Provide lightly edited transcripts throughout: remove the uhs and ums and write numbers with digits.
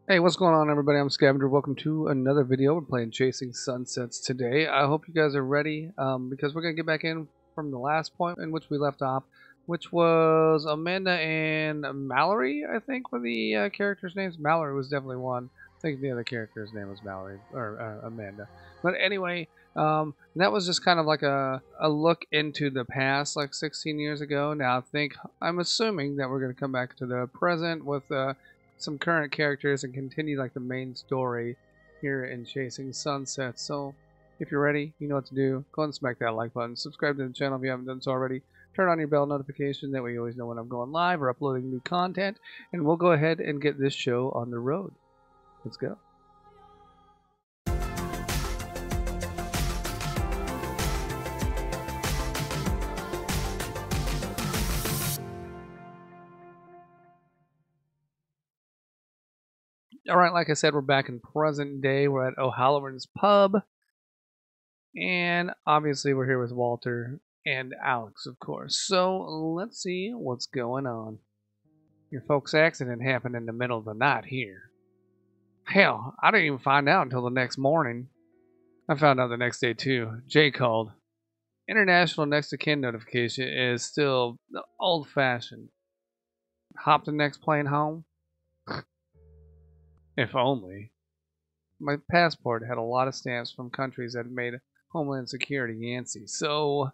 Hey, what's going on, everybody? I'm Scavenger. Welcome to another video. We're playing Chasing Sunsets today. I hope you guys are ready because we're going to get back in from the last point in which we left off, which was Amanda and Mallory, I think, were the characters' names. Mallory was definitely one. I think the other character's name was Mallory, or Amanda. But anyway, that was just kind of like a look into the past, like 16 years ago. Now, I'm assuming that we're going to come back to the present with some current characters and continue like the main story here in Chasing Sunset. So if you're ready, you know what to do. Go ahead and smack that like button. Subscribe to the channel if you haven't done so already. Turn on your bell notification, that way you always know when I'm going live or uploading new content. And we'll go ahead and get this show on the road. Let's go. Alright, like I said, we're back in present day. We're at O'Halloran's Pub. And obviously we're here with Walter and Alex, of course. So let's see what's going on. Your folks' accident happened in the middle of the night here. Hell, I didn't even find out until the next morning. I found out the next day too. Jay called. International next to kin notification is still old fashioned. Hop the next plane home? If only. My passport had a lot of stamps from countries that made Homeland Security antsy, so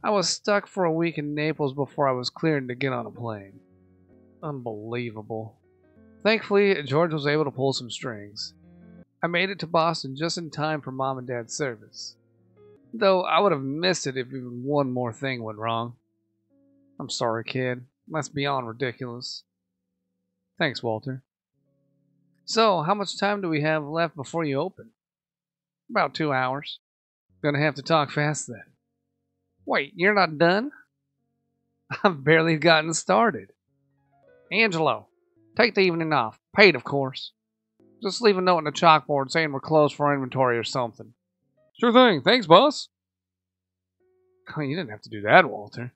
I was stuck for a week in Naples before I was cleared to get on a plane. Unbelievable. Thankfully, George was able to pull some strings. I made it to Boston just in time for Mom and Dad's service. Though I would have missed it if even one more thing went wrong. I'm sorry, kid. That's beyond ridiculous. Thanks, Walter. So, how much time do we have left before you open? About 2 hours. Gonna have to talk fast then. Wait, you're not done? I've barely gotten started. Angelo, take the evening off. Paid, of course. Just leave a note on the chalkboard saying we're closed for inventory or something. Sure thing. Thanks, boss. Oh, you didn't have to do that, Walter.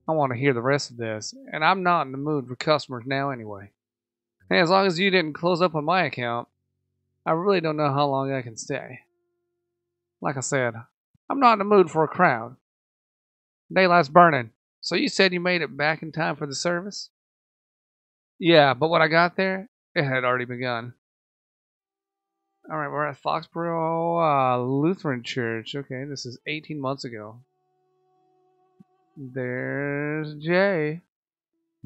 I want to hear the rest of this, and I'm not in the mood for customers now anyway. Hey, as long as you didn't close up on my account, I really don't know how long I can stay. Like I said, I'm not in the mood for a crowd. Daylight's burning. So you said you made it back in time for the service? Yeah, but when I got there, it had already begun. Alright, we're at Foxborough Lutheran Church. Okay, this is 18 months ago. There's Jay.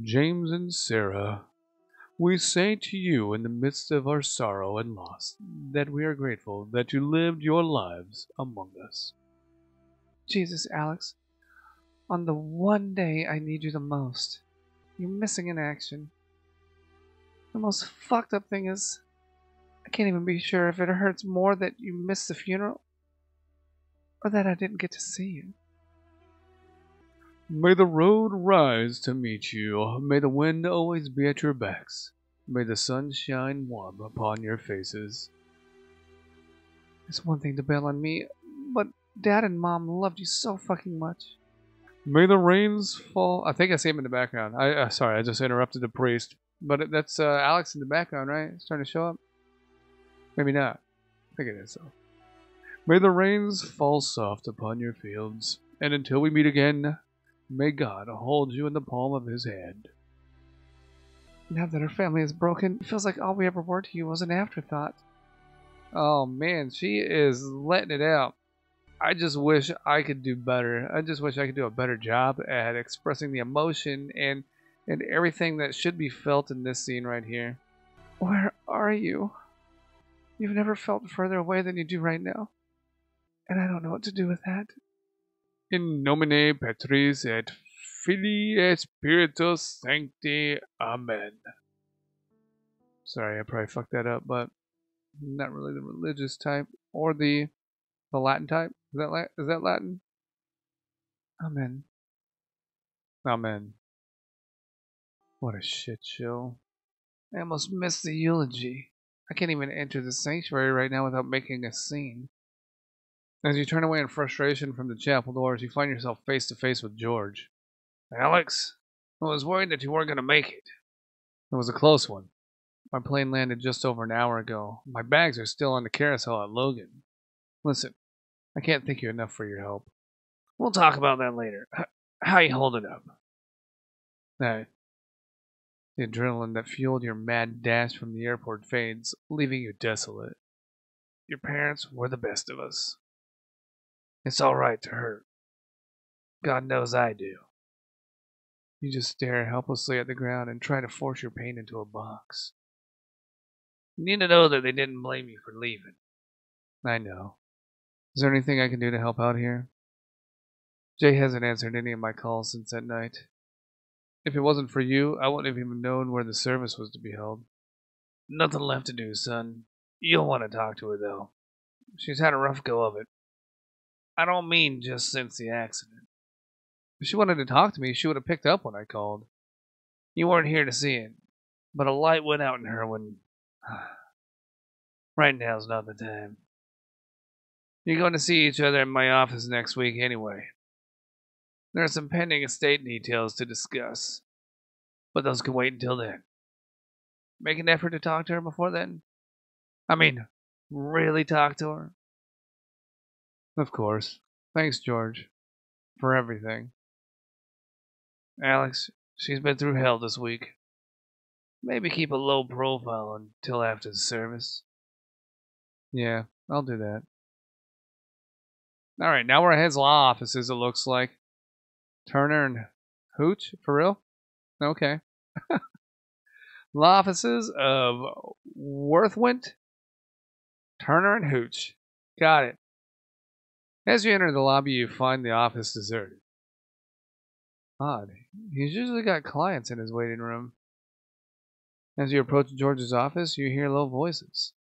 James and Sarah, we say to you in the midst of our sorrow and loss that we are grateful that you lived your lives among us. Jesus, Alex, on the one day I need you the most, you're missing in action. The most fucked up thing is, I can't even be sure if it hurts more that you missed the funeral or that I didn't get to see you. May the road rise to meet you. May the wind always be at your backs. May the sun shine warm upon your faces. It's one thing to bail on me, but Dad and Mom loved you so fucking much. May the rains fall. I think I see him in the background. Sorry, I just interrupted the priest. But that's Alex in the background, right? It's starting to show up. Maybe not. I think it is though. May the rains fall soft upon your fields, and until we meet again, may God hold you in the palm of his hand. Now that her family is broken, it feels like all we ever were to you was an afterthought. Oh man, she is letting it out. I just wish I could do better. I just wish I could do a better job at expressing the emotion and everything that should be felt in this scene right here. Where are you? You've never felt further away than you do right now. And I don't know what to do with that. In nomine Patris et Filii et Spiritus Sancti. Amen. Sorry, I probably fucked that up, but I'm not really the religious type or the Latin type. Is that Latin? Amen. Amen. What a shit show. I almost missed the eulogy. I can't even enter the sanctuary right now without making a scene. As you turn away in frustration from the chapel doors, you find yourself face to face with George. Alex, I was worried that you weren't going to make it. It was a close one. My plane landed just over an hour ago. My bags are still on the carousel at Logan. Listen, I can't thank you enough for your help. We'll talk about that later. How you holding up? Hey, the adrenaline that fueled your mad dash from the airport fades, leaving you desolate. Your parents were the best of us. It's all right to hurt. God knows I do. You just stare helplessly at the ground and try to force your pain into a box. You need to know that they didn't blame you for leaving. I know. Is there anything I can do to help out here? Jay hasn't answered any of my calls since that night. If it wasn't for you, I wouldn't have even known where the service was to be held. Nothing left to do, son. You'll want to talk to her, though. She's had a rough go of it. I don't mean just since the accident. If she wanted to talk to me, she would have picked up when I called. You weren't here to see it, but a light went out in her when... Right now's not the time. You're going to see each other in my office next week anyway. There are some pending estate details to discuss, but those can wait until then. Make an effort to talk to her before then. I mean, really talk to her. Of course. Thanks, George, for everything. Alex, she's been through hell this week. Maybe keep a low profile until after the service. Yeah, I'll do that. Alright, now we're at his law offices, it looks like. Turner and Hooch? For real? Okay. Law offices of Worthwint, Turner and Hooch. Got it. As you enter the lobby, you find the office deserted. Odd. He's usually got clients in his waiting room. As you approach George's office, you hear low voices.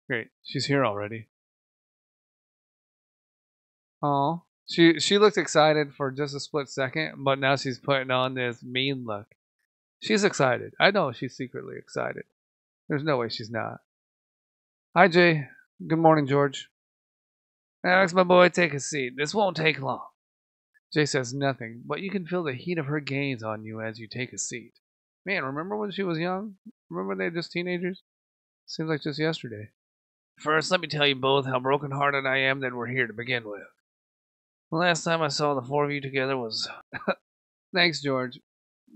Great, she's here already. Oh, she looked excited for just a split second, but now she's putting on this mean look. She's excited. I know she's secretly excited. There's no way she's not. Hi, Jay. Good morning, George. Alex, my boy, take a seat. This won't take long. Jay says nothing, but you can feel the heat of her gaze on you as you take a seat. Man, remember when she was young? Remember they were just teenagers? Seems like just yesterday. First, let me tell you both how broken-hearted I am that we're here to begin with. The last time I saw the four of you together was... Thanks, George.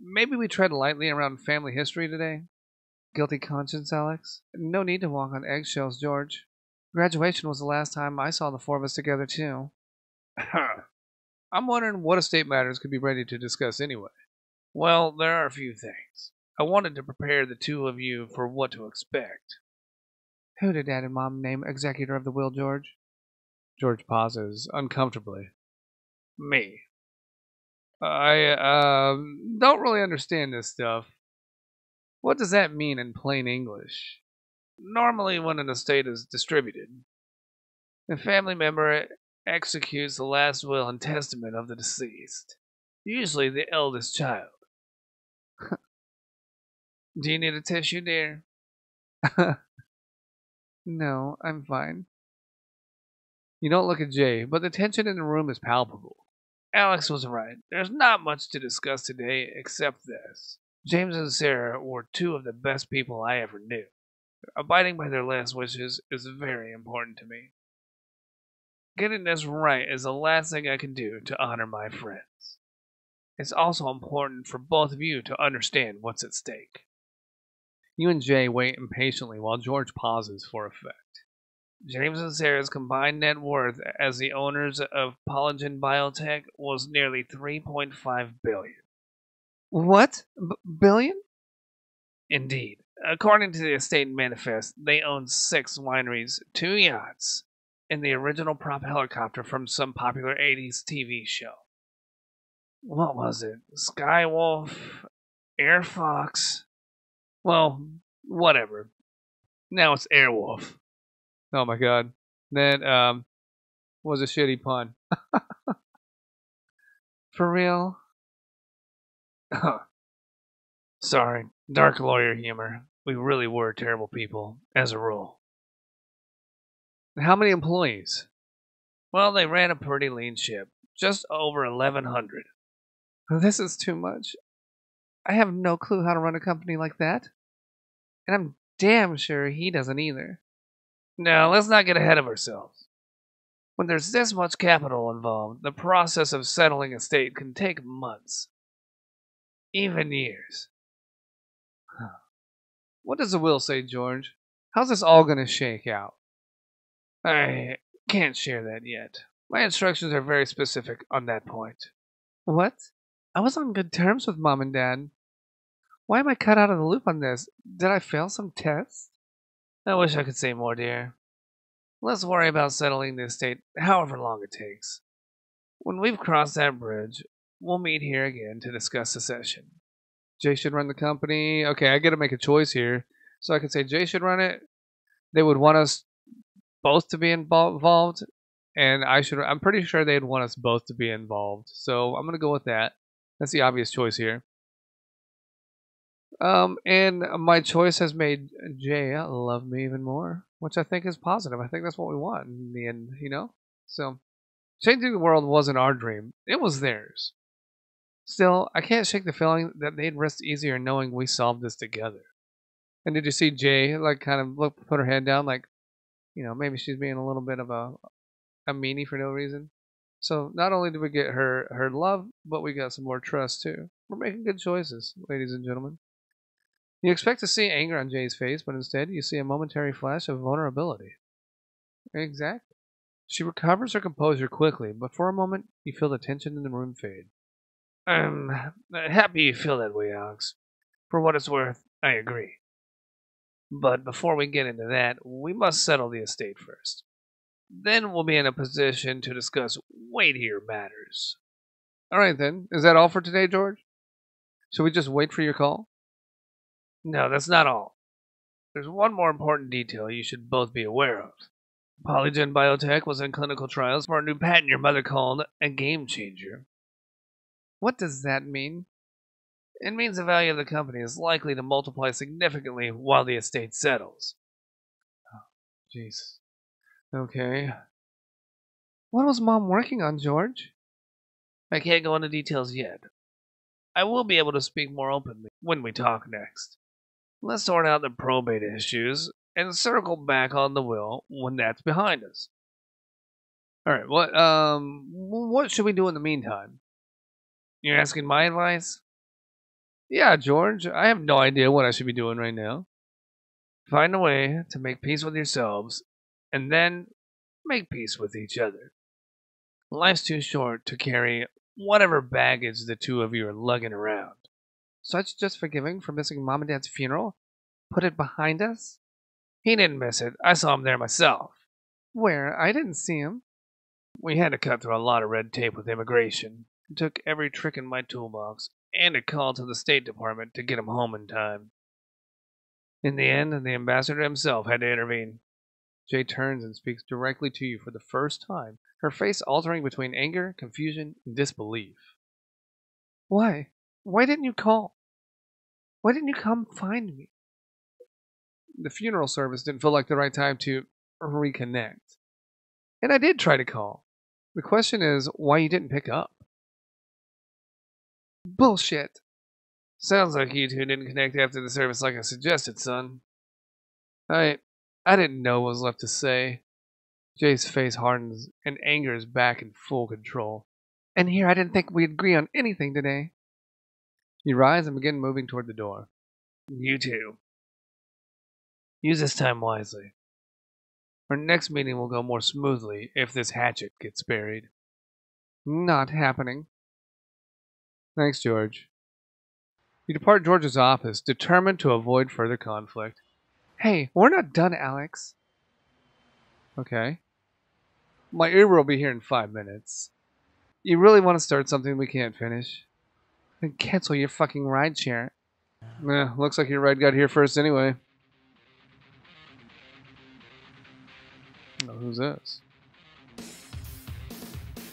Maybe we tread lightly around family history today? Guilty conscience, Alex? No need to walk on eggshells, George. Graduation was the last time I saw the four of us together, too. I'm wondering what estate matters could be ready to discuss anyway. Well, there are a few things. I wanted to prepare the two of you for what to expect. Who did Dad and Mom name executor of the will, George? George pauses, uncomfortably. Me. I don't really understand this stuff. What does that mean in plain English? Normally, when an estate is distributed, the family member executes the last will and testament of the deceased, usually the eldest child. Do you need a tissue, dear? No, I'm fine. You don't look at Jay, but the tension in the room is palpable. Alex was right. There's not much to discuss today except this. James and Sarah were two of the best people I ever knew. Abiding by their last wishes is very important to me. Getting this right is the last thing I can do to honor my friends. It's also important for both of you to understand what's at stake. You and Jay wait impatiently while George pauses for effect. James and Sarah's combined net worth as the owners of Polygen Biotech was nearly $3.5 billion. What? Billion? Indeed. According to the estate manifest, they own 6 wineries, 2 yachts, and the original prop helicopter from some popular 80s TV show. What was it? Skywolf? Air Fox? Well, whatever. Now it's Airwolf. Oh my god. That was a shitty pun. For real? Sorry. Dark lawyer humor. We really were terrible people, as a rule. How many employees? Well, they ran a pretty lean ship. Just over 1,100. This is too much. I have no clue how to run a company like that. And I'm damn sure he doesn't either. Now, let's not get ahead of ourselves. When there's this much capital involved, the process of settling a state can take months, even years. What does the will say, George? How's this all gonna shake out? I can't share that yet. My instructions are very specific on that point. What? I was on good terms with Mom and Dad. Why am I cut out of the loop on this? Did I fail some test? I wish I could say more, dear. Let's worry about settling the estate however long it takes. When we've crossed that bridge, we'll meet here again to discuss succession. Jay should run the company. Okay, I gotta make a choice here. So I can say Jay should run it. They would want us both to be involved, and I'm pretty sure they'd want us both to be involved. So I'm gonna go with that. That's the obvious choice here. And my choice has made Jay love me even more, which I think is positive. I think that's what we want in the end, you know? So, changing the world wasn't our dream, it was theirs. Still, I can't shake the feeling that they'd rest easier knowing we solved this together. And did you see Jay, like, kind of put her head down, like, you know, maybe she's being a little bit of a meanie for no reason? So, not only did we get her love, but we got some more trust, too. We're making good choices, ladies and gentlemen. You expect to see anger on Jay's face, but instead you see a momentary flash of vulnerability. Exactly. She recovers her composure quickly, but for a moment you feel the tension in the room fade. I'm happy you feel that way, Alex. For what it's worth, I agree. But before we get into that, we must settle the estate first. Then we'll be in a position to discuss weightier matters. All right, then. Is that all for today, George? Should we just wait for your call? No, that's not all. There's one more important detail you should both be aware of. Polygen Biotech was in clinical trials for a new patent your mother called a game changer. What does that mean? It means the value of the company is likely to multiply significantly while the estate settles. Oh, jeez. Okay. What was Mom working on, George? I can't go into details yet. I will be able to speak more openly when we talk next. Let's sort out the probate issues and circle back on the will when that's behind us. All right. What should we do in the meantime? You're asking my advice? Yeah, George. I have no idea what I should be doing right now. Find a way to make peace with yourselves, and then make peace with each other. Life's too short to carry whatever baggage the two of you are lugging around. So I should just forgive him for missing Mom and Dad's funeral? Put it behind us? He didn't miss it. I saw him there myself. Where? I didn't see him. We had to cut through a lot of red tape with immigration. It took every trick in my toolbox and a call to the State Department to get him home in time. In the end, the ambassador himself had to intervene. Jay turns and speaks directly to you for the first time, her face altering between anger, confusion, and disbelief. Why? Why didn't you call? Why didn't you come find me? The funeral service didn't feel like the right time to reconnect. And I did try to call. The question is why you didn't pick up. Bullshit. Sounds like you two didn't connect after the service like I suggested, son. I didn't know what was left to say. Jay's face hardens, and anger is back in full control. And here I didn't think we'd agree on anything today. You rise and begin moving toward the door. You too. Use this time wisely. Our next meeting will go more smoothly if this hatchet gets buried. Not happening. Thanks, George. You depart George's office, determined to avoid further conflict. Hey, we're not done, Alex. Okay. My Uber will be here in 5 minutes. You really want to start something we can't finish? Then cancel your fucking rideshare. Looks like your ride got here first anyway. Oh, who's this?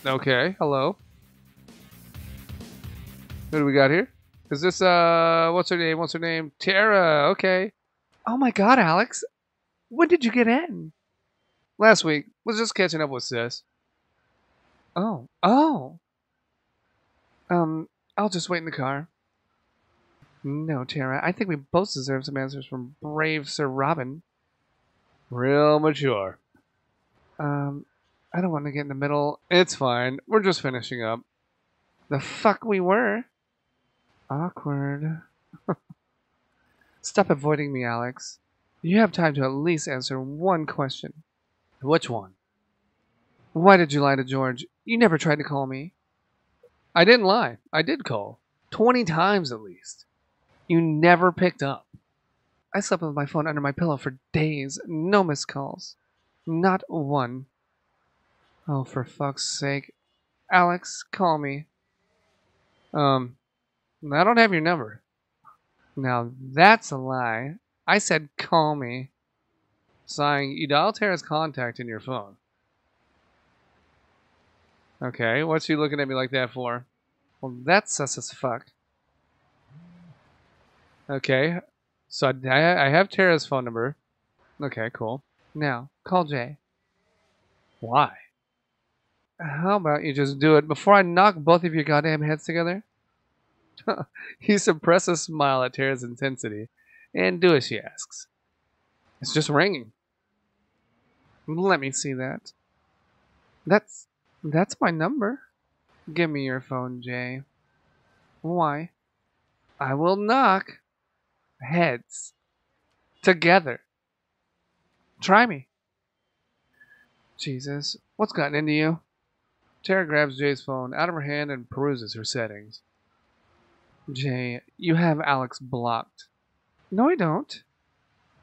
Okay, hello. Who do we got here? Is this, what's her name? What's her name? Tara, okay. Oh my god, Alex. When did you get in? Last week. Was just catching up with sis. Oh. I'll just wait in the car. No, Tara, I think we both deserve some answers from brave Sir Robin. Real mature. I don't want to get in the middle. It's fine. We're just finishing up. The fuck we were? Awkward. Stop avoiding me, Alex. You have time to at least answer one question. Which one? Why did you lie to George? You never tried to call me. I didn't lie. I did call. 20 times at least. You never picked up. I slept with my phone under my pillow for days. No missed calls. Not one. Oh, for fuck's sake. Alex, call me. I don't have your number. Now that's a lie. I said call me. Sighing, you dial Tara's contact in your phone. Okay, what's she looking at me like that for? Well, that's sus as fuck. Okay, so I have Tara's phone number. Okay, cool. Now, call Jay. Why? How about you just do it before I knock both of your goddamn heads together? He suppresses a smile at Tara's intensity and do as she asks. It's just ringing. Let me see that. That's my number. Give me your phone, Jay. Why? I will knock heads together. Try me. Jesus, what's gotten into you? Tara grabs Jay's phone out of her hand and peruses her settings. Jay, you have Alex blocked. No, I don't.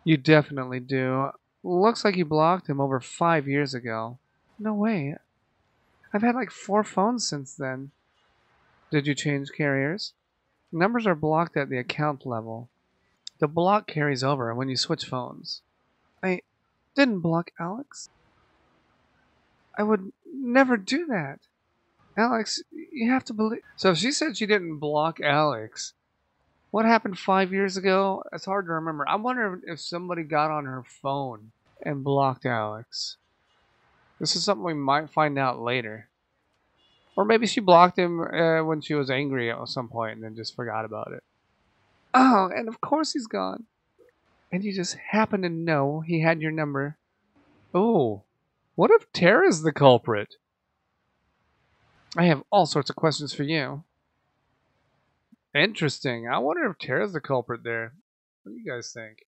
You definitely do. Looks like you blocked him over 5 years ago. No way. I've had like 4 phones since then. Did you change carriers? Numbers are blocked at the account level. The block carries over when you switch phones. I didn't block Alex. I would never do that. Alex, you have to believe. So if she said she didn't block Alex, what happened 5 years ago? It's hard to remember. I wonder if somebody got on her phone and blocked Alex. This is something we might find out later. Or maybe she blocked him when she was angry at some point and then just forgot about it. Oh, and of course he's gone. And you just happen to know he had your number. Oh, what if Tara's the culprit? I have all sorts of questions for you. Interesting. I wonder if Tara's the culprit there. What do you guys think?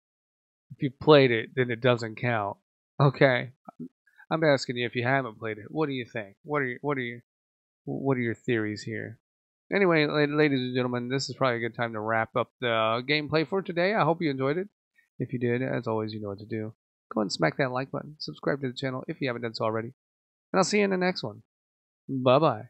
If you played it, then it doesn't count. Okay. I'm asking you if you haven't played it. What do you think? What are your theories here? Anyway, ladies and gentlemen, this is probably a good time to wrap up the gameplay for today. I hope you enjoyed it. If you did, as always, you know what to do. Go ahead and smack that like button. Subscribe to the channel if you haven't done so already. And I'll see you in the next one. Bye-bye.